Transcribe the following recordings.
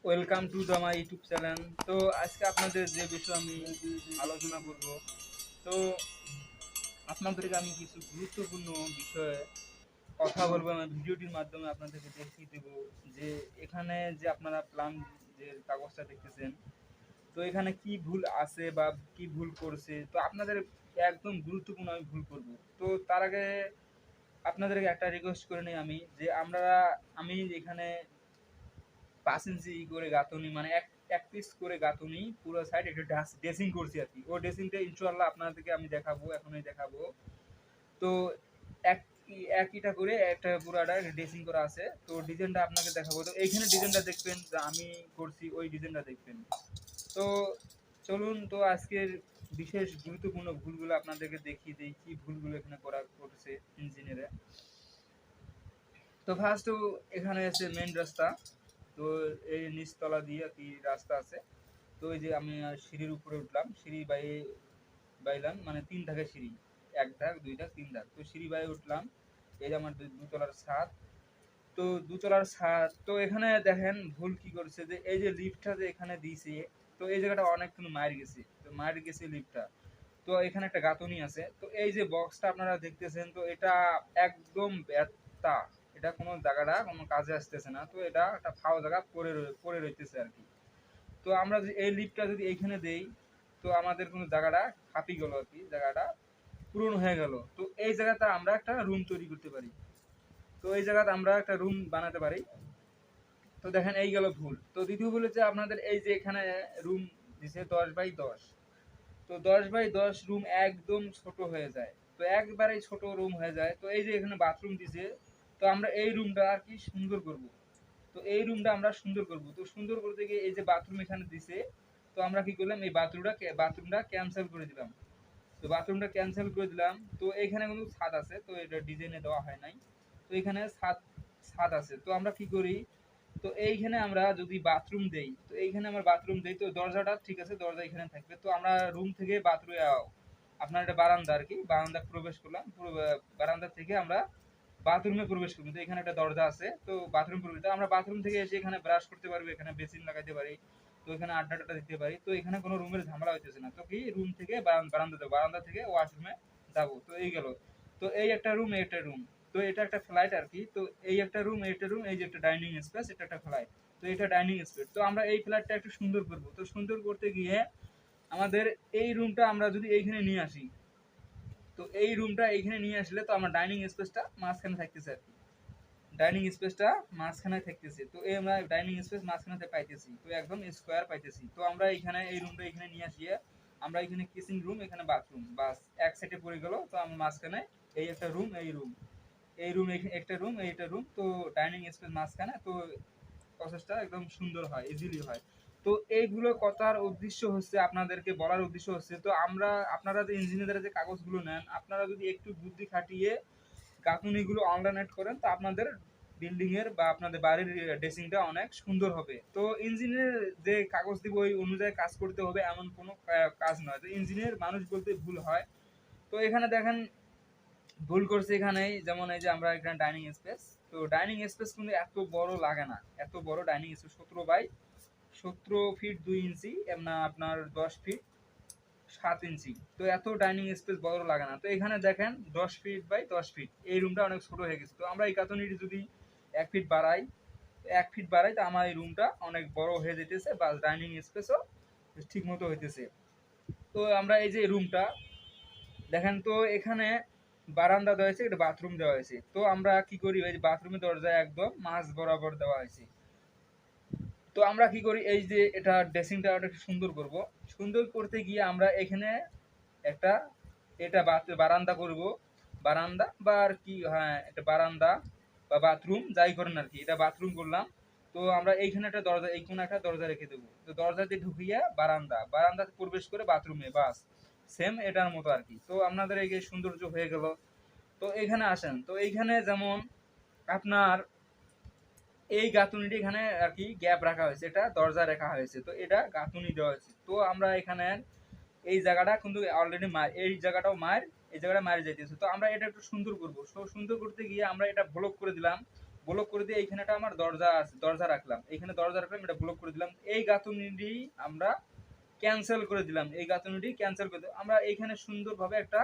Welcome to the my YouTube channel. তো আজকে আপনাদের যে বিষয় আমি আলোচনা করব, তো আপনাদেরকে আমি কিছু গুরুত্বপূর্ণ বিষয়ে কথা বলবো। আমি ভিডিওটির মাধ্যমে আপনাদেরকে দেখিয়ে দেব যে এখানে যে আপনারা প্ল্যান যে কাগজটা দেখতেছেন, তো এখানে কি ভুল আছে বা কি ভুল করছে। তো আপনাদের একদম গুরুত্বপূর্ণ আমি ভুল করব। তো তার আগে আপনাদেরকে একটা রিকোয়েস্ট করে নিই আমি, যে আমি এখানে 5 ইঞ্চি করে গাঁথুনি, মানে এক এক পিস করে গাঁথুনি পুরো সাইড একটু ড্রেসিং করছি আর কি। ও ড্রেসিংটা ইনশাল্লাহ আপনাদেরকে আমি দেখাবো, এখনই দেখাবো। তো এক একইটা করে একটা পুরাটা ড্রেসিং করা আছে, তো ডিজাইনটা আপনাকে দেখাবো। তো এইখানে ডিজাইনটা দেখবেন যে আমি করছি, ওই ডিজাইনটা দেখবেন। তো চলুন, তো আজকের বিশেষ গুরুত্বপূর্ণ ভুলগুলো আপনাদেরকে দেখিয়ে দিই, কি ভুলগুলো এখানে করছে ইঞ্জিনিয়ারে। তো ফার্স্ট এখানে আছে মেন রাস্তা। তো এই নিচতলা দিয়ে কি রাস্তা আছে। তো এই যে আমি সিঁড়ির উপরে উঠলাম, সিঁড়ি বাইলাম, মানে 3 ধাপের সিঁড়ি, 1 ধাপ 2 ধাপ 3 ধাপ। তো সিঁড়ি বাইয়ে উঠলাম, এই যে আমার দুতলার ছাদ। তো দুতলার ছাদ, তো এখানে দেখেন ভুল কি করছে, যে এই যে লিফটটা যে এখানে দিয়েছে, তো এই জায়গাটা অনেক কিন্তু মার গেছে, তো মার গেছে লিফটটা। তো এখানে একটা গাঁথনি আছে। তো এই যে বক্সটা আপনারা দেখতেছেন, তো এটা একদম ব্যর্থা, এটা কোনো জায়গাটা কোনো কাজে আসতেছে না। তো এটা একটা ফাও জায়গা পড়ে রইতেছে আর কি। তো আমরা যদি এই লিফটটা যদি এইখানে দেই, তো আমাদের কোনো জায়গাটা ফাঁপি গেল আর কি, জায়গাটা পূরণ হয়ে গেল। তো এই জায়গাতে আমরা একটা রুম তৈরি করতে পারি, তো এই জায়গাতে আমরা একটা রুম বানাতে পারি। তো দেখেন এই গেল ভুল। তো দ্বিতীয় ভুল হচ্ছে আপনাদের এই যে এখানে রুম দিছে 10 বাই 10। তো 10 বাই 10 রুম একদম ছোট হয়ে যায়, তো একবারেই ছোট রুম হয়ে যায়। তো এই যে এখানে বাথরুম দিছে, তো আমরা এই রুমটা আর কি সুন্দর করব। তো এই রুমটা আমরা সুন্দর করব, তো সুন্দর করতে গিয়ে এই যে বাথরুম এখানে দিছে, তো আমরা কি করলাম, এই বাথরুমটা ক্যান্সেল করে দিলাম। তো বাথরুমটা ক্যান্সেল করে দিলাম। তো এখানে কিন্তু ছাদ আছে, তো এটা ডিজাইনে দেওয়া হয় নাই। তো এখানে ছাদ ছাদ আছে, তো আমরা কি করি, তো এইখানে আমরা যদি বাথরুম দেই, তো এইখানে আমরা বাথরুম দেই, তো দরজাটা ঠিক আছে, দরজা এখানে থাকবে। তো আমরা রুম থেকে বাথরুমে, আপনার এটা বারান্দা আর কি, বারান্দা প্রবেশ করলাম, পুরো বারান্দা থেকে আমরা বাথরুমে প্রবেশ করবো। তো এখানে একটা দরজা আছে, তো বাথরুম প্রবেশ, তো আমরা বাথরুম থেকে এসে এখানে ব্রাশ করতে পারবো, এখানে বেসিন লাগাইতে পারি, তো এখানে আড্ডা দিতে পারি। তো এখানে কোনো রুমের ঝামেলা হইতেছে না। তো কি রুম থেকে বারান্দা যাবো, বারান্দা থেকে ওয়াশরুমে যাবো। তো এই গেল। তো এই একটা রুম, এই একটা রুম, তো এটা একটা ফ্লাইট আর কি। তো এই একটা রুম, এই একটা রুম, এই যে একটা ডাইনিং স্পেস, এটা একটা ফ্লাইট। তো এটা ডাইনিং স্পেস। তো আমরা এই ফ্ল্যাটটা একটু সুন্দর করবো। তো সুন্দর করতে গিয়ে আমাদের এই রুমটা আমরা যদি এইখানে নিয়ে আসি, তো এই রুমটা এইখানে নিয়ে আসলে তো আমার ডাইনিং স্পেসটা মাঝখানে থাকতেছে আর কি, ডাইনিং স্পেসটা মাঝখানে থাকতেছে। তো এই আমরা ডাইনিং স্পেস মাঝখানে পাইতেছি, তো একদম স্কোয়ার পাইতেছি। তো আমরা এখানে এই রুমটা এখানে নিয়ে আসিয়ে আমরা এখানে কিচিং রুম, এখানে বাথরুম, বাস এক সাইডে পড়ে গেল। তো আমার মাঝখানে এই একটা রুম, এই রুম, এই রুম, একটা রুম, এইটা রুম, তো ডাইনিং স্পেস মাঝখানে। তো প্রসেসটা একদম সুন্দর হয়, ইজিলি হয়। তো এইগুলো কথার উদ্দেশ্য হচ্ছে, আপনাদেরকে বলার উদ্দেশ্য হচ্ছে, তো আপনারা যে ইঞ্জিনিয়ারের যে কাগজগুলো নেন, আপনারা যদি একটু বুদ্ধি খাটিয়ে গাঁথুনিগুলো অল্টারনেট করেন, তো আপনাদের বিল্ডিং এর বা আপনাদের বাড়ির ড্রেসিংটা অনেক সুন্দর হবে। তো ইঞ্জিনিয়ার যে কাগজ দিব ওই অনুযায়ী কাজ করতে হবে এমন কোনো কাজ নয়। তো ইঞ্জিনিয়ার মানুষ বলতে ভুল হয়। তো এখানে দেখেন ভুল করছে এখানে, যেমন এই যে আমরা এখানে ডাইনিং স্পেস, তো ডাইনিং স্পেস কিন্তু এত বড় লাগে না, এত বড় ডাইনিং স্পেস 17 বাই 17 ফিট 2 ইঞ্চি, না আপনার 10 ফিট 7 ইঞ্চি। তো এত ডাইনিং স্পেস বড় লাগে না। তো এখানে দেখেন 10 ফিট বাই 10 ফিট, এই রুমটা অনেক ছোট হয়ে গেছে। তো আমরা এই কাতনিটি যদি 1 ফিট বাড়াই, 1 ফিট বাড়াই, তো আমার এই রুমটা অনেক বড় হয়ে যেতেছে, বা ডাইনিং স্পেসও ঠিক মতো হইতেছে। তো আমরা এই যে রুমটা দেখেন, তো এখানে বারান্দা দেওয়া হয়েছে, এটা বাথরুম দেওয়া হয়েছে। তো আমরা কি করি, এই যে বাথরুমের দরজা একদম মাঝ বরাবর দেওয়া হয়েছে। তো আমরা কি করি, এই যে এটা ড্রেসিংটা একটু সুন্দর করব। সুন্দর করতে গিয়ে আমরা এখানে একটা এটা বারান্দা করব, বারান্দা বা আর কি, হ্যাঁ এটা বারান্দা বা বাথরুম যাই করেন আর কি, এটা বাথরুম করলাম। তো আমরা এইখানে একটা দরজা, এই কোণে একটা দরজা রেখে দেবো। তো দরজা দিয়ে ঢুকিয়ে বারান্দাতে প্রবেশ করে বাথরুমে, বাস সেম এটার মতো আর কি। তো আপনাদের এই যে সৌন্দর্য হয়ে গেল। তো এখানে আসেন, তো এইখানে যেমন আপনার এই গাঁথুনিটি এখানে আর কি গ্যাপ রাখা হয়েছে, এটা দরজা রাখা হয়েছে, তো এটা গাঁথুনি দেওয়া হয়েছে। তো আমরা এখানে এই জায়গাটা কিন্তু অলরেডি মার, এই জায়গাটাও মার, এই জায়গাটা মারি যাইতেছে। তো আমরা এটা একটু সুন্দর করবো। তো সুন্দর করতে গিয়ে আমরা এটা ব্লক করে দিলাম। ব্লক করে দিয়ে এইখানেটা আমার দরজা আছে, দরজা রাখলাম, এইখানে দরজা রাখলাম, এটা ব্লক করে দিলাম। এই গাঁথুনিটি আমরা ক্যান্সেল করে দিলাম, এই গাঁথুনিটি ক্যান্সেল করে দিলাম। আমরা এইখানে সুন্দরভাবে একটা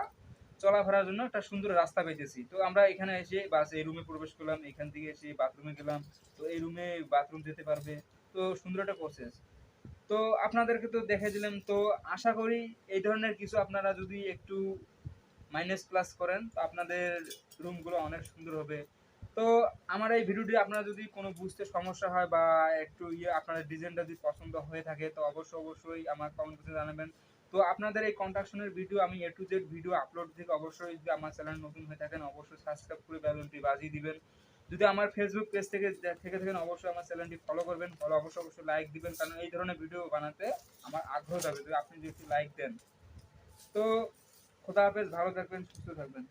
চলাফেরার জন্য একটা সুন্দর রাস্তা পেতেছি। তো আমরা এখানে এসে বাস এই রুমে প্রবেশ করলাম, এখান থেকে এসে বাথরুমে গেলাম, তো এই রুমে বাথরুম যেতে পারবে। তো সুন্দর একটা প্রসেস। তো আপনাদেরকে তো দেখে দিলাম। তো আশা করি এই ধরনের কিছু আপনারা যদি একটু মাইনাস প্লাস করেন তো আপনাদের রুমগুলো অনেক সুন্দর হবে। তো আমার এই ভিডিওটি আপনারা যদি কোনো বুঝতে সমস্যা হয় বা একটু আপনাদের ডিজাইনটা যদি পছন্দ হয়ে থাকে তো অবশ্যই আমার কমেন্ট বক্সে জানাবেন। তো আপনাদের এই কন্সট্রাকশনের ভিডিও আমি A to Z video upload থেকে অবশ্যই, যদি আমার চ্যানেল নতুন হয়ে থাকেন অবশ্যই সাবস্ক্রাইব করে বেল আইকনটি বাজিয়ে দিবেন। যদি আমার ফেসবুক পেজ থেকে থাকেন অবশ্যই আমার চ্যানেলটি ফলো করবেন, ফলো অবশ্যই লাইক দিবেন, কারণ এই ধরনের ভিডিও বানাতে আমার আগ্রহ থাকবে যদি আপনি যদি একটু লাইক দেন। তো খোদা হাফেজ, ভালো থাকবেন, সুস্থ থাকবেন।